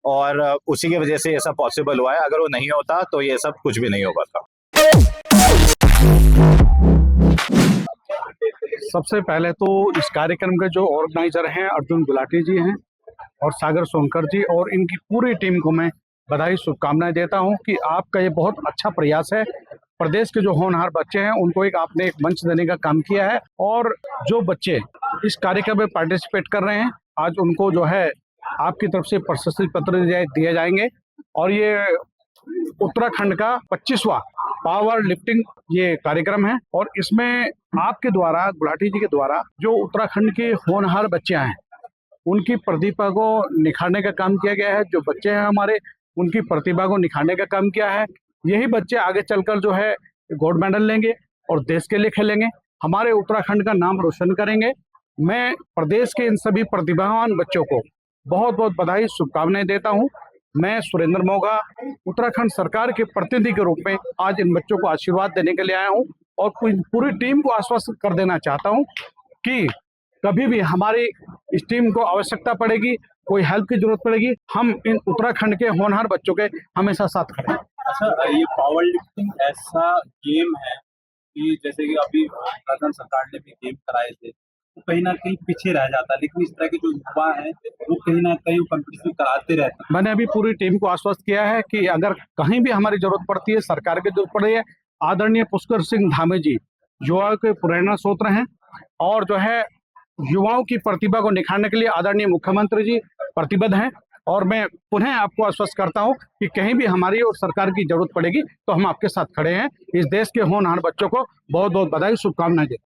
और उसी की वजह से ये सब पॉसिबल हुआ है। अगर वो नहीं होता तो ये सब कुछ भी नहीं हो पाता। सबसे पहले तो इस कार्यक्रम के जो ऑर्गेनाइजर हैं अर्जुन गुलाटी जी हैं और सागर सोनकर जी और इनकी पूरी टीम को मैं बधाई शुभकामनाएं देता हूं कि आपका ये बहुत अच्छा प्रयास है। प्रदेश के जो होनहार बच्चे हैं उनको आपने एक मंच देने का काम किया है और जो बच्चे इस कार्यक्रम में पार्टिसिपेट कर रहे हैं आज उनको जो है आपकी तरफ से प्रशस्ति पत्र दिए जाएंगे। और ये उत्तराखंड का 25वां पावर लिफ्टिंग ये कार्यक्रम है और इसमें आपके द्वारा गुलाटी जी के द्वारा जो उत्तराखंड के होनहार बच्चे हैं उनकी प्रतिभा को निखारने का काम किया गया है। जो बच्चे हैं हमारे उनकी प्रतिभा को निखारने का काम किया है। यही बच्चे आगे चलकर जो है गोल्ड मेडल लेंगे और देश के लिए खेलेंगे, हमारे उत्तराखंड का नाम रोशन करेंगे। मैं प्रदेश के इन सभी प्रतिभावान बच्चों को बहुत बहुत बधाई शुभकामनाएं देता हूं। मैं सुरेंद्र मोगा उत्तराखंड सरकार के प्रतिनिधि के रूप में आज इन बच्चों को आशीर्वाद देने के लिए आया हूं और पूरी टीम को आश्वस्त कर देना चाहता हूं कि कभी भी हमारी इस टीम को आवश्यकता पड़ेगी, कोई हेल्प की जरूरत पड़ेगी, हम इन उत्तराखंड के होनहार बच्चों के हमेशा साथ खड़े हैं। अच्छा, ये पावर लिफ्टिंग ऐसा गेम है कि जैसे कि अभी उत्तराखंड सरकार ने भी गेम कराए थे तो कहीं ना कहीं पीछे रह जाता है, लेकिन इस तरह के जो युवा हैं वो कहीं ना कहीं कंपटीशन कराते रहते हैं। मैंने अभी पूरी टीम को आश्वस्त किया है कि अगर कहीं भी हमारी जरूरत पड़ती है, सरकार की जरूरत पड़ी है, आदरणीय पुष्कर सिंह धामी जी युवाओं के प्रेरणा स्रोत हैं और जो है युवाओं की प्रतिभा को निखारने के लिए आदरणीय मुख्यमंत्री जी प्रतिबद्ध हैं। और मैं पुनः आपको आश्वस्त करता हूं कि कहीं भी हमारी और सरकार की जरूरत पड़ेगी तो हम आपके साथ खड़े हैं। इस देश के होनहार बच्चों को बहुत बहुत बधाई शुभकामनाएं देते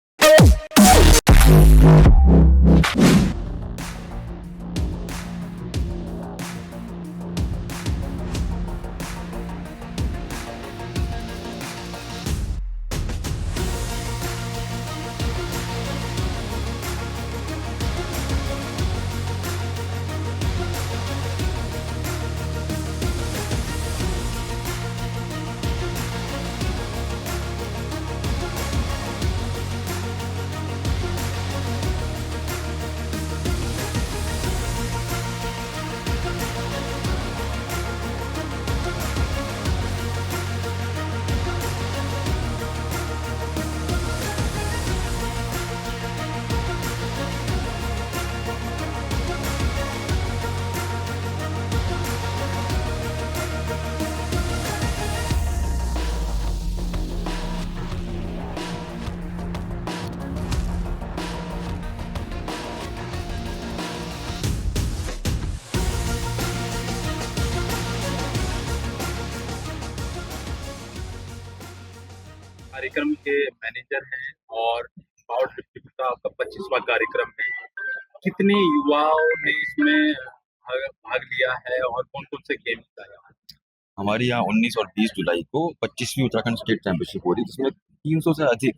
कार्यक्रम के मैनेजर हैं और पावर लिफ्टिंग का आपका 25वां कार्यक्रम है। कितने युवाओं ने इसमें भाग लिया है और कौन कौन से गेम खेला? हमारे यहाँ 19 और 20 जुलाई को 25वीं उत्तराखंड स्टेट चैंपियनशिप हो रही है जिसमें 300 से अधिक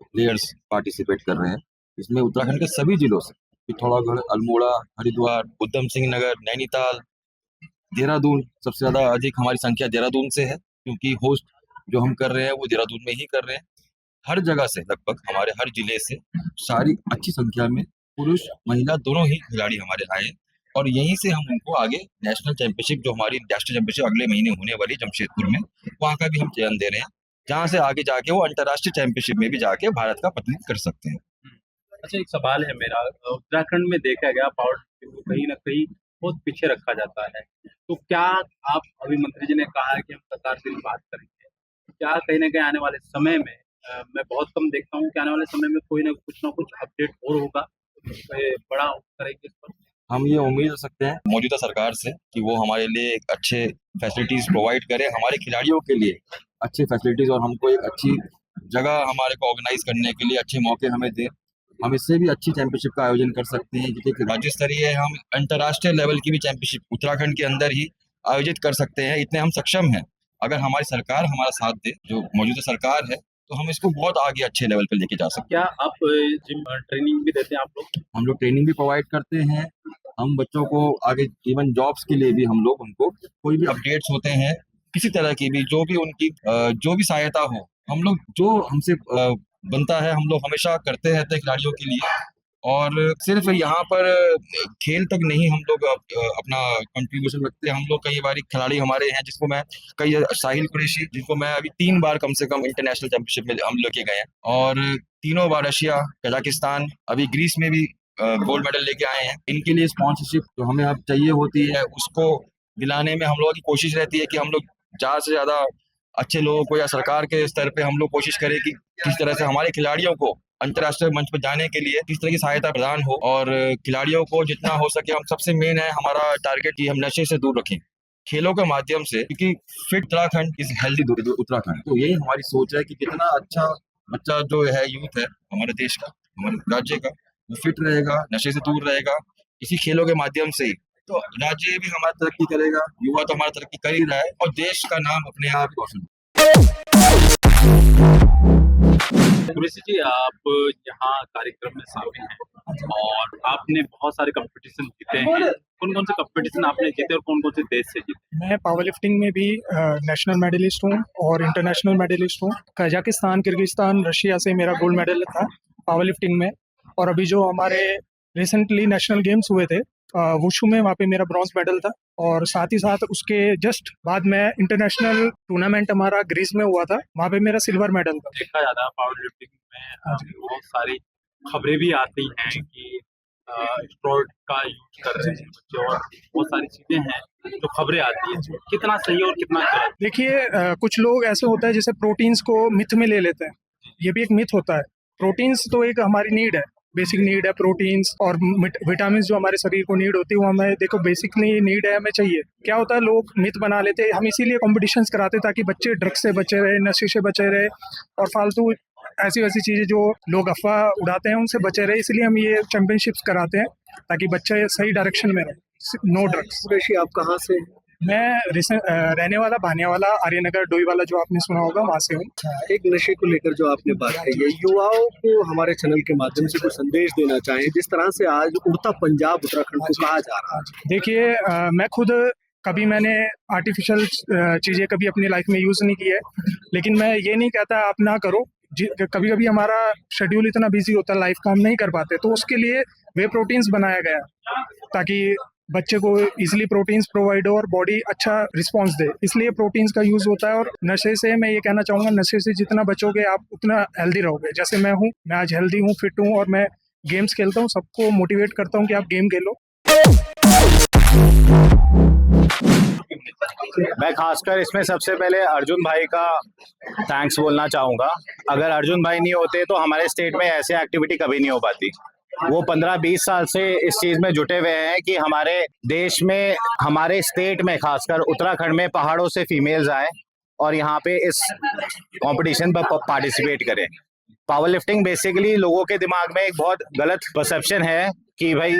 प्लेयर्स पार्टिसिपेट कर रहे हैं। इसमें उत्तराखंड के सभी जिलों से पिथौरागढ़, अल्मोड़ा, हरिद्वार, उधम सिंह नगर, नैनीताल, देहरादून, सबसे ज्यादा अधिक हमारी संख्या देहरादून से है क्योंकि होस्ट जो हम कर रहे हैं वो देहरादून में ही कर रहे हैं। हर जगह से लगभग हमारे हर जिले से सारी अच्छी संख्या में पुरुष महिला दोनों ही खिलाड़ी हमारे आए और यहीं से हम उनको आगे नेशनल चैंपियनशिप जो हमारी नेशनल चैंपियनशिप अगले महीने होने वाली जमशेदपुर में, वहाँ का भी हम चयन दे रहे हैं जहाँ से आगे जाके वो अंतर्राष्ट्रीय चैंपियनशिप में भी जाके भारत का प्रतिनिधित्व कर सकते हैं। अच्छा, एक सवाल है मेरा। उत्तराखंड में देखा गया पावर लिफ्टिंग को कहीं ना कहीं बहुत पीछे रखा जाता है, तो क्या आप अभी मंत्री जी ने कहा है कि हम सरकार से भी बात करेंगे, क्या कहीं ना कहीं आने वाले समय में मैं बहुत कम देखता हूँ कि आने वाले समय में कोई ना कुछ अपडेट और होगा बड़ा करेंगे इस पर? हम ये उम्मीद कर सकते हैं मौजूदा सरकार से कि वो हमारे लिए एक अच्छे फैसिलिटीज प्रोवाइड करे, हमारे खिलाड़ियों के लिए अच्छे फैसिलिटीज और हमको एक अच्छी जगह हमारे को ऑर्गेनाइज करने के लिए अच्छे मौके हमें दे। हम इससे भी अच्छी चैंपियनशिप का आयोजन कर सकते हैं क्योंकि राज्य स्तरीय हम अंतर्राष्ट्रीय लेवल की भी चैंपियनशिप उत्तराखंड के अंदर ही आयोजित कर सकते हैं। इतने हम सक्षम हैं। अगर हमारी सरकार हमारा साथ दे, जो मौजूदा सरकार है, तो हम इसको बहुत आगे अच्छे लेवल पे लेके जा सकते क्या आप जिम ट्रेनिंग भी देते हैं आप लोग? हैं। हम लोग ट्रेनिंग भी प्रोवाइड करते हैं। हम बच्चों को आगे इवन जॉब्स के लिए भी हम लोग उनको कोई भी अपडेट्स होते हैं किसी तरह की भी जो भी उनकी जो भी सहायता हो, हम लोग जो हमसे बनता है हम लोग हमेशा करते रहते हैं खिलाड़ियों के लिए। और सिर्फ यहाँ पर खेल तक नहीं हम लोग अपना कंट्रीब्यूशन रखते हैं। हम लोग कई बार खिलाड़ी हमारे हैं जिसको मैं साहिल कुरैशी, जिनको मैं अभी 3 बार कम से कम इंटरनेशनल चैंपियनशिप में हम लेके गए हैं, और 3 बार रशिया, कजाकिस्तान, अभी ग्रीस में भी गोल्ड मेडल लेके आए हैं। इनके लिए स्पॉन्सरशिप जो हमें अब चाहिए होती है, उसको दिलाने में हम लोगों की कोशिश रहती है कि हम लोग ज़्यादा से ज़्यादा अच्छे लोगों को, या सरकार के स्तर पे हम लोग कोशिश करें कि किस तरह से हमारे खिलाड़ियों को अंतर्राष्ट्रीय मंच पर जाने के लिए किस तरह की सहायता प्रदान हो, और खिलाड़ियों को जितना हो सके, हम सबसे मेन है हमारा टारगेट कि हम नशे से दूर रखें खेलों के माध्यम से, क्योंकि fit Uttarakhand is healthy Uttarakhand. तो यही हमारी सोच है कि कितना अच्छा बच्चा जो है, यूथ है हमारे देश का, हमारे राज्य का, वो फिट रहेगा, नशे से दूर रहेगा इसी खेलों के माध्यम से ही, तो राज्य भी हमारा तरक्की करेगा, युवा तो हमारा तरक्की कर ही रहा है, और देश का नाम अपने आप रोशन। कुरैशी जी, आप यहाँ कार्यक्रम में शामिल हैं और आपने बहुत सारे कंपटीशन जीते हैं। कौन कौन से कंपटीशन आपने जीते और कौन कौन से देश से जीते? मैं पावर लिफ्टिंग में भी नेशनल मेडलिस्ट हूँ और इंटरनेशनल मेडलिस्ट हूँ। कजाकिस्तान, किर्गिस्तान, रशिया से मेरा गोल्ड मेडल था पावर लिफ्टिंग में। और अभी जो हमारे रिसेंटली नेशनल गेम्स हुए थे वुशु में, वहाँ पे मेरा ब्रॉन्ज मेडल था। और साथ ही साथ उसके जस्ट बाद में इंटरनेशनल टूर्नामेंट हमारा ग्रीस में हुआ था, वहाँ पे मेरा सिल्वर मेडल था। देखा जाता है पावर लिफ्टिंग में बहुत सारी खबरें भी आती हैं कि स्टेरॉइड का यूज कर रहे हैं बच्चे, और बहुत सारी चीजें हैं जो खबरें आती हैं, कितना सही और कितना गलत? देखिए, कुछ लोग ऐसे होता है जैसे प्रोटीन्स को मिथ में ले लेते हैं, ये भी एक मिथ होता है। प्रोटीन्स तो एक हमारी नीड है, बेसिक नीड है प्रोटीन्स और विटामिन जो हमारे शरीर को नीड होती है, वो हमें देखो बेसिकली नीड है, हमें चाहिए। क्या होता है, लोग मिथ बना लेते हैं। हम इसीलिए कॉम्पिटिशन्स कराते ताकि बच्चे ड्रग्स से बचे रहे, नशे से बचे रहे और फालतू ऐसी वैसी चीज़ें जो लोग अफवाह उड़ाते हैं उनसे बचे रहे। इसलिए हम ये चैंपियनशिप्स कराते हैं ताकि बच्चे सही डायरेक्शन में रहे। No drugs. कुरैशी, आप कहाँ से? मैं रहने वाला भानियावाला, आर्यनगर, डोईवाला जो आपने सुना होगा, वहाँ से हूँ। एक नशे को लेकर जो आपने बात कही है, युवाओं को हमारे चैनल के माध्यम से कुछ संदेश देना चाहें, जिस तरह से आज उड़ता पंजाब उत्तराखंड को कहा जा रहा है। देखिए, मैं खुद कभी मैंने आर्टिफिशियल चीज़ें कभी अपनी लाइफ में यूज़ नहीं की है, लेकिन मैं ये नहीं कहता आप ना करो। कभी कभी हमारा शेड्यूल इतना बिजी होता है, लाइफ का हम नहीं कर पाते, तो उसके लिए वे प्रोटीन्स बनाया गया ताकि बच्चे को इजीली प्रोटीन्स प्रोवाइड हो और बॉडी अच्छा रिस्पांस दे, इसलिए प्रोटीन्स का यूज होता है। और नशे से मैं ये कहना चाहूँगा, नशे से जितना बचोगे आप उतना हेल्दी रहोगे। जैसे मैं हूँ, मैं आज हेल्दी हूँ, फिट हूँ और मैं गेम्स खेलता हूँ, सबको मोटिवेट करता हूँ कि आप गेम खेलो। मैं खासकर इसमें सबसे पहले अर्जुन भाई का थैंक्स बोलना चाहूँगा। अगर अर्जुन भाई नहीं होते तो हमारे स्टेट में ऐसी एक्टिविटी कभी नहीं हो पाती। वो 15-20 साल से इस चीज में जुटे हुए हैं कि हमारे देश में, हमारे स्टेट में, खासकर उत्तराखंड में पहाड़ों से फीमेल्स आए और यहाँ पे इस कंपटीशन पर पार्टिसिपेट करें। पावर लिफ्टिंग बेसिकली लोगों के दिमाग में एक बहुत गलत परसेप्शन है कि भाई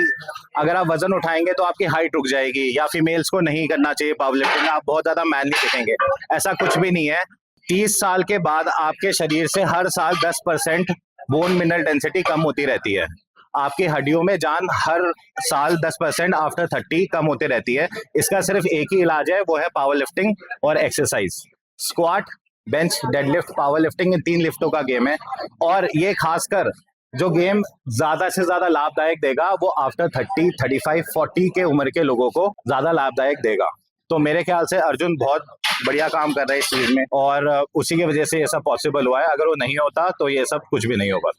अगर आप वजन उठाएंगे तो आपकी हाइट रुक जाएगी, या फीमेल्स को नहीं करना चाहिए पावर लिफ्टिंग, आप बहुत ज्यादा मैनली दिखेंगे। ऐसा कुछ भी नहीं है। 30 साल के बाद आपके शरीर से हर साल 10% बोन मिनरल डेंसिटी कम होती रहती है। आपकी हड्डियों में जान हर साल 10% आफ्टर 30 कम होती रहती है। इसका सिर्फ एक ही इलाज है, वो है पावर लिफ्टिंग और exercise. Squat, bench, deadlift, power lifting, इन 3 लिफ्टों का गेम है। और ये खासकर जो गेम ज्यादा से ज्यादा लाभदायक देगा वो आफ्टर 30, 35, 40 के उम्र के लोगों को ज्यादा लाभदायक देगा। तो मेरे ख्याल से अर्जुन बहुत बढ़िया काम कर रहे हैं इस चीज में, और उसी की वजह से ये सब पॉसिबल हुआ है। अगर वो नहीं होता तो ये सब कुछ भी नहीं हो पाता।